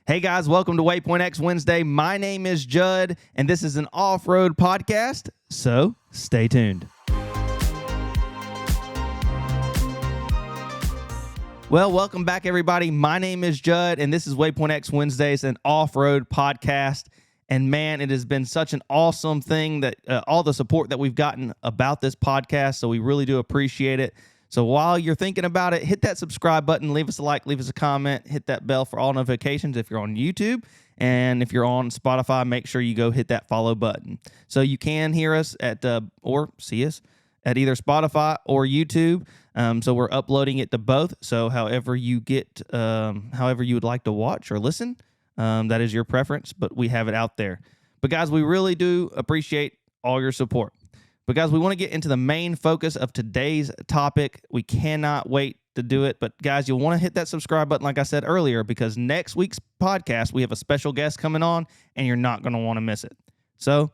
Hey guys, welcome to Waypoint X Wednesday. My name is Judd, and this is an off-road podcast, so stay tuned. Well, welcome back, everybody. My name is Judd, and this is Waypoint X Wednesdays, an off-road podcast. And man, it has been such an awesome thing that all the support that we've gotten about this podcast, so we really do appreciate it. So while you're thinking about it, hit that subscribe button, leave us a like, leave us a comment, hit that bell for all notifications if you're on YouTube. And if you're on Spotify, make sure you go hit that follow button. So you can hear us at or see us at either Spotify or YouTube. So we're uploading it to both. So however you would like to watch or listen, that is your preference, but we have it out there. But guys, we really do appreciate all your support. But guys, we want to get into the main focus of today's topic. We cannot wait to do it. But guys, you'll want to hit that subscribe button like I said earlier, because next week's podcast, we have a special guest coming on, and you're not going to want to miss it. So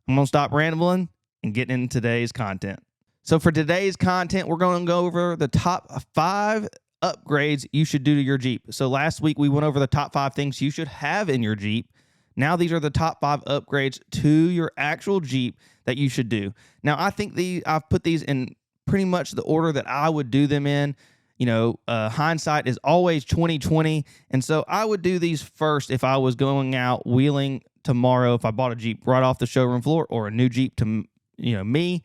I'm going to stop rambling and get into today's content. So for today's content, we're going to go over the top 5 upgrades you should do to your Jeep. So last week, we went over the top 5 things you should have in your Jeep. Now these are the top 5 upgrades to your actual Jeep that you should do. Now I think I've put these in pretty much the order that I would do them in. You know, hindsight is always 20/20, and so I would do these first if I was going out wheeling tomorrow. If I bought a Jeep right off the showroom floor or a new Jeep to me,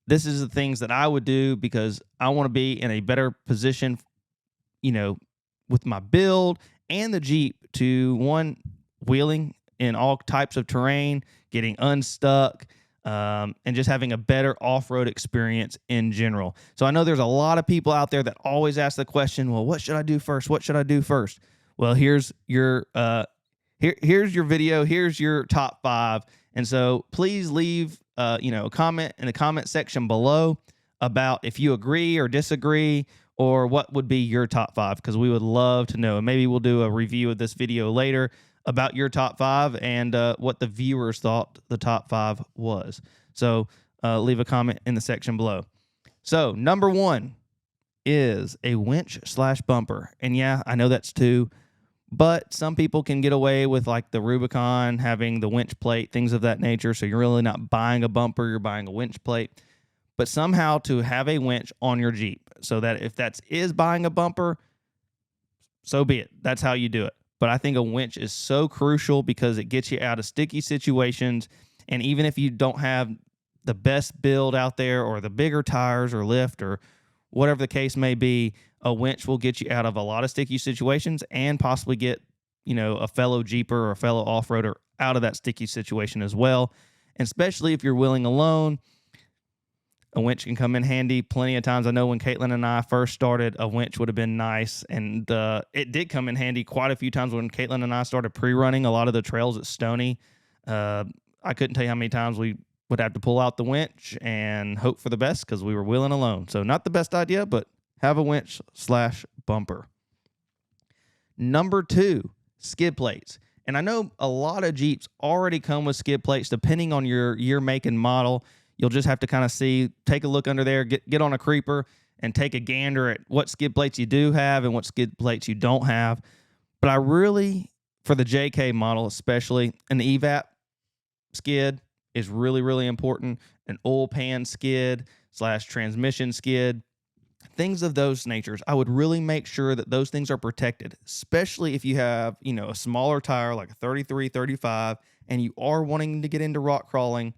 this is the things that I would do because I want to be in a better position, with my build and the Jeep to wheeling in all types of terrain, getting unstuck, and just having a better off-road experience in general. So I know there's a lot of people out there that always ask the question, well, what should I do first? What should I do first? Well, here's your here's your video. Here's your top 5. And so please leave a comment in the comment section below about if you agree or disagree, or what would be your top 5, because we would love to know. And maybe we'll do a review of this video later about your top 5 and what the viewers thought the top 5 was. So leave a comment in the section below. So number 1 is a winch/bumper. And yeah, I know that's 2, but some people can get away with like the Rubicon having the winch plate, things of that nature. So you're really not buying a bumper, you're buying a winch plate. But somehow to have a winch on your Jeep, so that if that is buying a bumper, so be it. That's how you do it. But I think a winch is so crucial because it gets you out of sticky situations. And even if you don't have the best build out there or the bigger tires or lift or whatever the case may be, a winch will get you out of a lot of sticky situations and possibly get, a fellow Jeeper or a fellow off-roader out of that sticky situation as well. And especially if you're wheeling alone, a winch can come in handy plenty of times. I know when Caitlin and I first started, a winch would have been nice. And it did come in handy quite a few times when Caitlin and I started pre-running a lot of the trails at Stony. I couldn't tell you how many times we would have to pull out the winch and hope for the best because we were wheeling alone. So not the best idea, but have a winch/bumper. Number 2, skid plates. And I know a lot of Jeeps already come with skid plates depending on your year, make, and model. You'll just have to kind of take a look under there, get on a creeper, and take a gander at what skid plates you do have and what skid plates you don't have. But I really, for the JK model especially, an EVAP skid is really, really important. An oil pan skid/transmission skid, things of those natures. I would really make sure that those things are protected, especially if you have, a smaller tire like a 33, 35, and you are wanting to get into rock crawling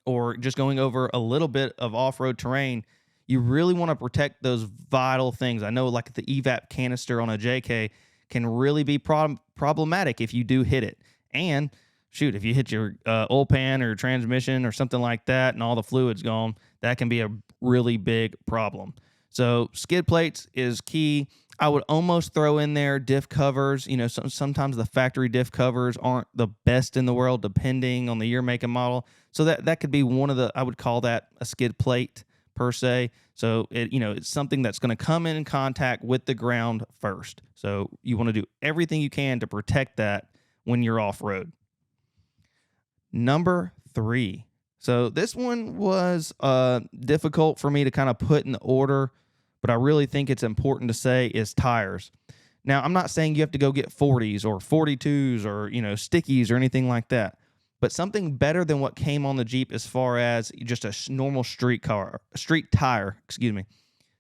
or just going over a little bit of off-road terrain. You really want to protect those vital things. I know like the EVAP canister on a JK can really be problematic if you do hit it. And shoot, if you hit your oil pan or transmission or something like that and all the fluid's gone, that can be a really big problem. So skid plates is key. I would almost throw in there diff covers. Sometimes the factory diff covers aren't the best in the world depending on the year, make, and model. So that could be one of I would call that a skid plate per se. So it's something that's going to come in contact with the ground first. So you want to do everything you can to protect that when you're off-road. Number 3. So this one was difficult for me to kind of put in the order, but I really think it's important to say is tires. Now, I'm not saying you have to go get 40s or 42s or, stickies or anything like that, but something better than what came on the Jeep as far as just a normal street tire, excuse me.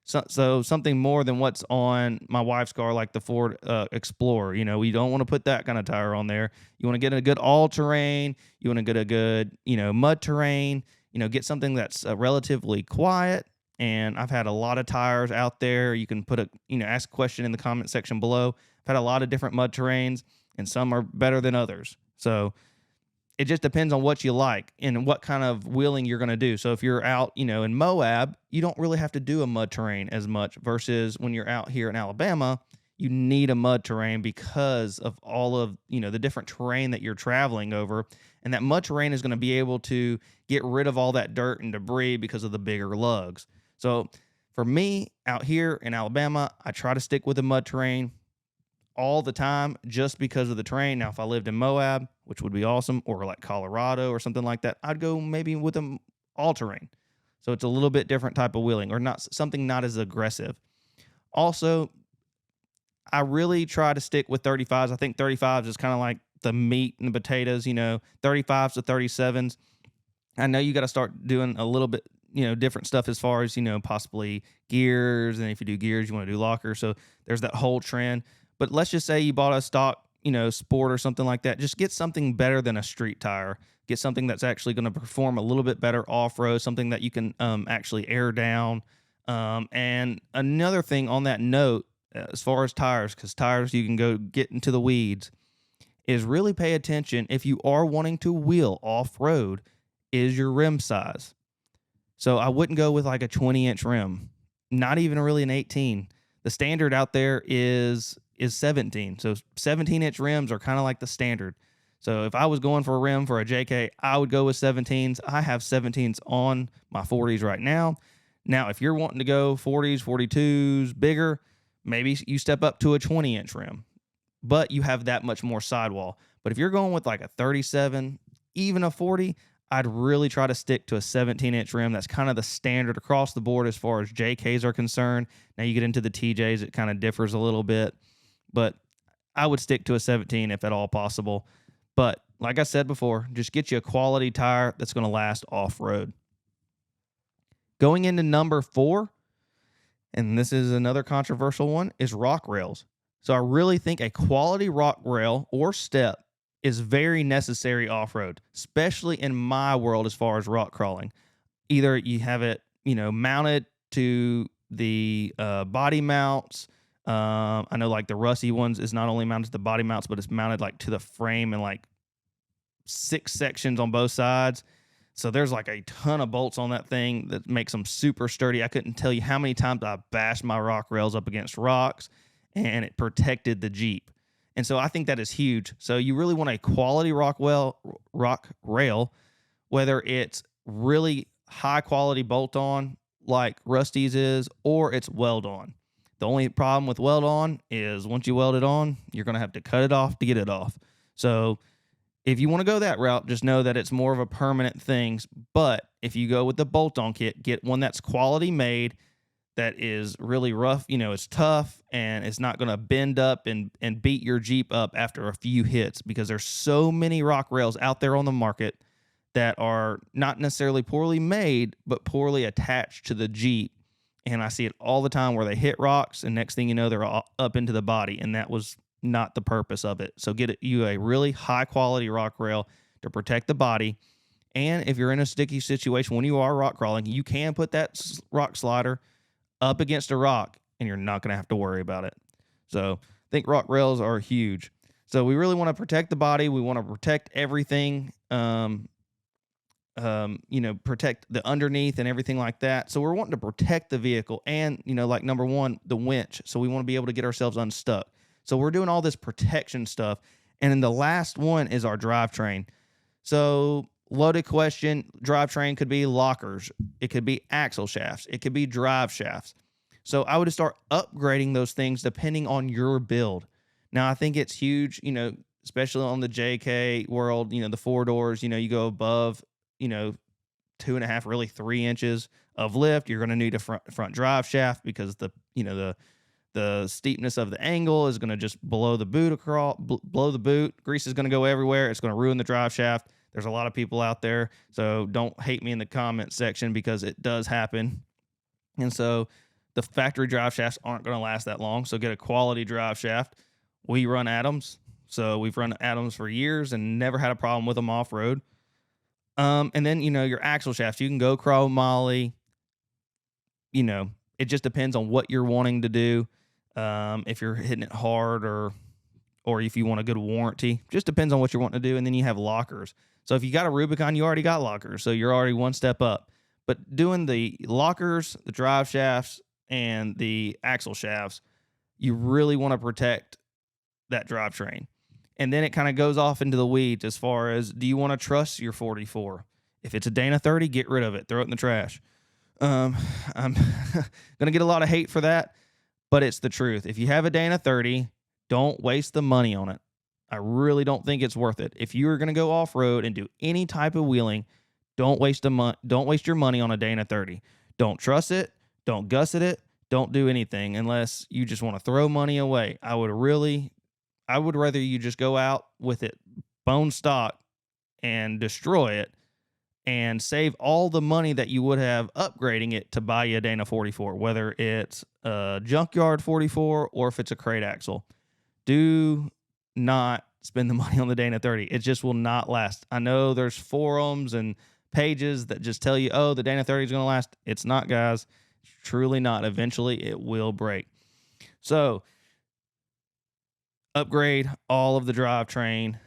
So something more than what's on my wife's car, like the Ford Explorer. You don't want to put that kind of tire on there. You want to get a good all-terrain. You want to get a good, mud terrain. Get something that's relatively quiet. And I've had a lot of tires out there. You can ask a question in the comment section below. I've had a lot of different mud terrains, and some are better than others. So it just depends on what you like and what kind of wheeling you're going to do. So if you're out, in Moab, you don't really have to do a mud terrain as much versus when you're out here in Alabama, you need a mud terrain because of all of, the different terrain that you're traveling over. And that mud terrain is going to be able to get rid of all that dirt and debris because of the bigger lugs. So for me out here in Alabama, I try to stick with the mud terrain all the time just because of the terrain. Now, if I lived in Moab, which would be awesome, or like Colorado or something like that, I'd go maybe with an all-terrain. So it's a little bit different type of wheeling, or not as aggressive. Also, I really try to stick with 35s. I think 35s is kind of like the meat and the potatoes, 35s to 37s. I know you got to start doing a little bit, different stuff as far as, possibly gears. And if you do gears, you want to do lockers. So there's that whole trend. But let's just say you bought a stock, sport or something like that. Just get something better than a street tire. Get something that's actually going to perform a little bit better off-road, something that you can actually air down. And another thing on that note, as far as tires, because tires you can go get into the weeds, is really pay attention if you are wanting to wheel off-road, is your rim size. So I wouldn't go with like a 20-inch rim, not even really an 18. The standard out there is 17. So 17-inch rims are kind of like the standard. So if I was going for a rim for a JK, I would go with 17s. I have 17s on my 40s right now. Now, if you're wanting to go 40s, 42s, bigger, maybe you step up to a 20-inch rim, but you have that much more sidewall. But if you're going with like a 37, even a 40, I'd really try to stick to a 17-inch rim. That's kind of the standard across the board as far as JKs are concerned. Now you get into the TJs, it kind of differs a little bit, but I would stick to a 17 if at all possible. But like I said before, just get you a quality tire that's going to last off-road. Going into number 4, and this is another controversial one, is rock rails. So I really think a quality rock rail or step is very necessary off-road, especially in my world as far as rock crawling. Either you have it, mounted to the body mounts. I know like the Rusty ones is not only mounted to the body mounts, but it's mounted like to the frame and like 6 sections on both sides. So there's like a ton of bolts on that thing that makes them super sturdy. I couldn't tell you how many times I bashed my rock rails up against rocks, and it protected the Jeep. And so I think that is huge. So you really want a quality rock rail, whether it's really high quality bolt on like Rusty's is, or it's weld on. The only problem with weld on is once you weld it on, you're going to have to cut it off to get it off. So if you want to go that route, just know that it's more of a permanent thing. But if you go with the bolt on kit, get one that's quality made, that is really rough, it's tough, and it's not going to bend up and beat your Jeep up after a few hits, because there's so many rock rails out there on the market that are not necessarily poorly made, but poorly attached to the Jeep. And I see it all the time where they hit rocks, and next thing you know, they're up into the body, and that was not the purpose of it. So get you a really high quality rock rail to protect the body. And if you're in a sticky situation when you are rock crawling, you can put that rock slider up against a rock, and you're not going to have to worry about it. So I think rock rails are huge. So we really want to protect the body. We want to protect everything, protect the underneath and everything like that. So we're wanting to protect the vehicle and, like number 1, the winch. So we want to be able to get ourselves unstuck. So we're doing all this protection stuff. And then the last one is our drivetrain. So loaded question, drivetrain could be lockers. It could be axle shafts. It could be drive shafts. So I would start upgrading those things depending on your build. Now, I think it's huge, especially on the JK world, the 4 doors, you go above, 2.5, really 3 inches of lift. You're going to need a front drive shaft because the The steepness of the angle is going to just blow the boot blow the boot. Grease is going to go everywhere. It's going to ruin the drive shaft. There's a lot of people out there, so don't hate me in the comment section because it does happen. And so the factory drive shafts aren't going to last that long. So get a quality drive shaft. We run Adams. So we've run Adams for years and never had a problem with them off-road. And then, your axle shafts, you can go chromoly. It just depends on what you're wanting to do. If you're hitting it hard or if you want a good warranty, just depends on what you're wanting to do. And then you have lockers. So if you got a Rubicon, you already got lockers. So you're already one step up. But doing the lockers, the drive shafts, and the axle shafts, you really want to protect that drivetrain. And then it kind of goes off into the weeds as far as, do you want to trust your 44? If it's a Dana 30, get rid of it. Throw it in the trash. I'm going to get a lot of hate for that, but it's the truth. If you have a Dana 30, don't waste the money on it. I really don't think it's worth it. If you're going to go off-road and do any type of wheeling, don't waste your money on a Dana 30. Don't trust it. Don't gusset it. Don't do anything unless you just want to throw money away. I would rather you just go out with it bone stock and destroy it and save all the money that you would have upgrading it to buy you a Dana 44, whether it's a junkyard 44 or if it's a crate axle. Do not spend the money on the Dana 30. It just will not last. I know there's forums and pages that just tell you, oh, the Dana 30 is going to last. It's not, guys. It's truly not. Eventually, it will break. So, upgrade all of the drivetrain.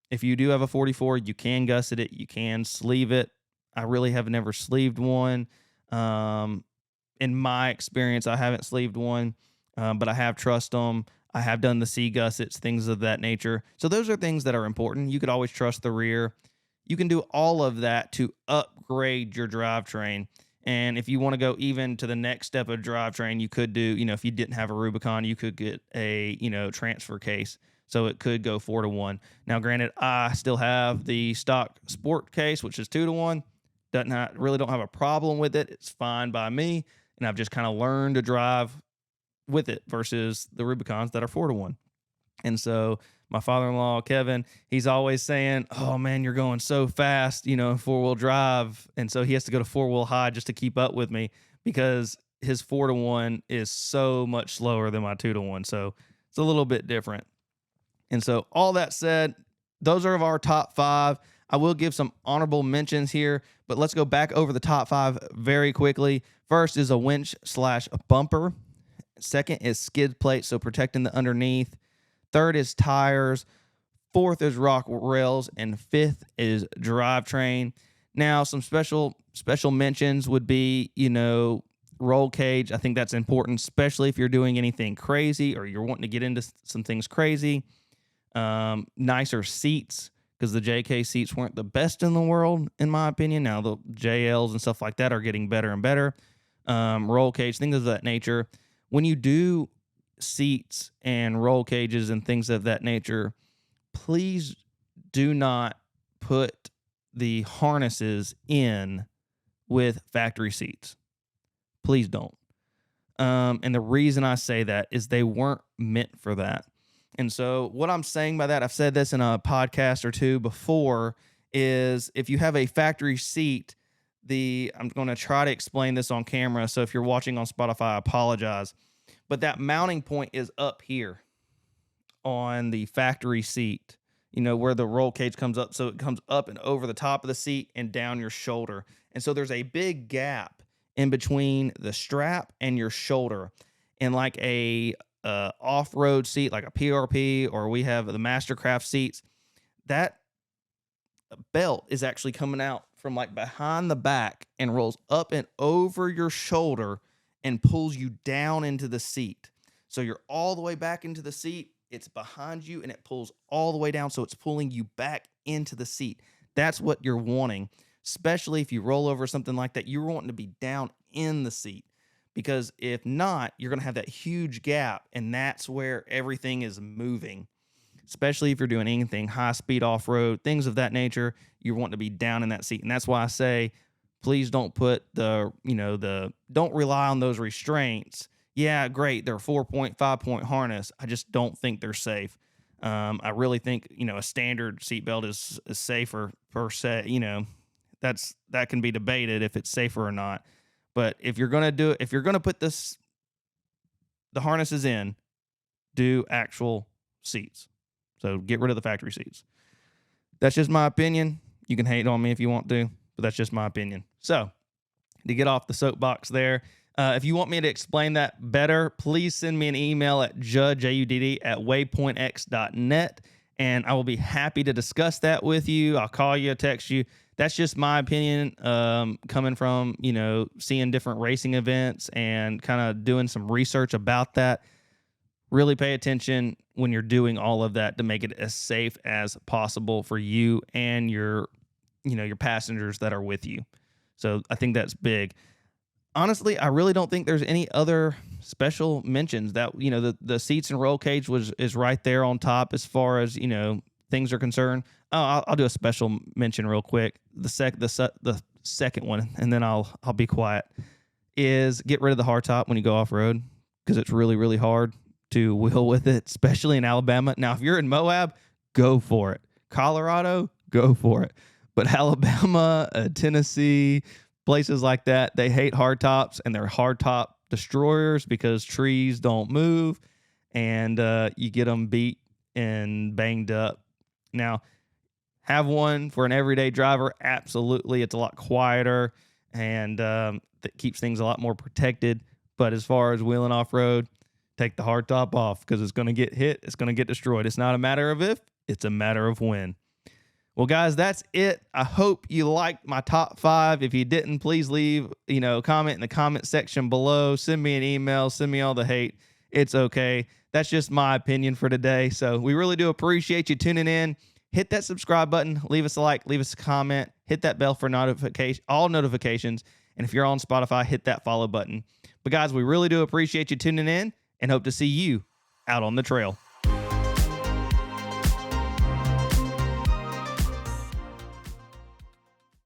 If you do have a 44, you can gusset it. You can sleeve it. I really have never sleeved one. In my experience, I haven't sleeved one, but I have trust them. I have done the C gussets, things of that nature. So those are things that are important. You could always trust the rear. You can do all of that to upgrade your drivetrain. And if you want to go even to the next step of drivetrain, you could do, if you didn't have a Rubicon, you could get a, transfer case. So it could go 4-to-1. Now, granted, I still have the stock sport case, which is 2-to-1. Really don't have a problem with it. It's fine by me. And I've just kind of learned to drive with it versus the Rubicons that are 4-to-1. And so my father-in-law, Kevin, he's always saying, oh, man, you're going so fast, four-wheel drive. And so he has to go to four-wheel high just to keep up with me because his 4-to-1 is so much slower than my 2-to-1. So it's a little bit different. And so all that said, those are our top 5. I will give some honorable mentions here, but let's go back over the top 5 very quickly. First is a winch / a bumper. Second is skid plate, so protecting the underneath. Third is tires. Fourth is rock rails. And fifth is drivetrain. Now, some special mentions would be, roll cage. I think that's important, especially if you're doing anything crazy or you're wanting to get into some things crazy. Nicer seats, because the JK seats weren't the best in the world, in my opinion. Now, the JLs and stuff like that are getting better and better. Roll cage, things of that nature. When you do seats and roll cages and things of that nature, please do not put the harnesses in with factory seats. Please don't. And the reason I say that is they weren't meant for that. And so what I'm saying by that, I've said this in a podcast or two before, is if you have a factory seat, I'm going to try to explain this on camera. So if you're watching on Spotify, I apologize. But that mounting point is up here on the factory seat, where the roll cage comes up. So it comes up and over the top of the seat and down your shoulder. And so there's a big gap in between the strap and your shoulder. And like a off-road seat, like a PRP, or we have the Mastercraft seats, that belt is actually coming out from like behind the back and rolls up and over your shoulder and pulls you down into the seat. So you're all the way back into the seat. It's behind you and it pulls all the way down. So it's pulling you back into the seat. That's what you're wanting, especially if you roll over something like that. You're wanting to be down in the seat, because if not, you're going to have that huge gap, and that's where everything is moving. Especially if you're doing anything high-speed off-road, things of that nature, you want to be down in that seat. And that's why I say, please don't put don't rely on those restraints, yeah, great. They're 4-point, 5-point harness. I just don't think they're safe. I really think, a standard seatbelt is safer per se. That can be debated if it's safer or not. But if you're gonna do it, if you're gonna put the harnesses in, do actual seats. So get rid of the factory seats. That's just my opinion. You can hate on me if you want to, but that's just my opinion. So to get off the soapbox there, if you want me to explain that better, please send me an email at Judd, Judd, at waypointx.net, and I will be happy to discuss that with you. I'll call you, text you. That's just my opinion, coming from, seeing different racing events and kind of doing some research about that. Really pay attention when you're doing all of that to make it as safe as possible for you and your passengers that are with you. So I think that's big. Honestly, I really don't think there's any other special mentions. That the seats and roll cage is right there on top as far as things are concerned. Oh, I'll do a special mention real quick. The second one, and then I'll be quiet. Is get rid of the hardtop when you go off road, because it's really, really hard to wheel with it, especially in Alabama. Now, if you're in Moab, go for it. Colorado, go for it. But Alabama, Tennessee, places like that, they hate hardtops, and they're hardtop destroyers because trees don't move, and you get them beat and banged up. Now, have one for an everyday driver. Absolutely. It's a lot quieter, and that keeps things a lot more protected. But as far as wheeling off-road, take the hardtop off, because it's going to get hit. It's going to get destroyed. It's not a matter of if, it's a matter of when. Well, guys, that's it. I hope you liked my top 5. If you didn't, please leave, a comment in the comment section below. Send me an email. Send me all the hate. It's okay. That's just my opinion for today. So we really do appreciate you tuning in. Hit that subscribe button. Leave us a like. Leave us a comment. Hit that bell for all notifications. And if you're on Spotify, hit that follow button. But guys, we really do appreciate you tuning in, and hope to see you out on the trail.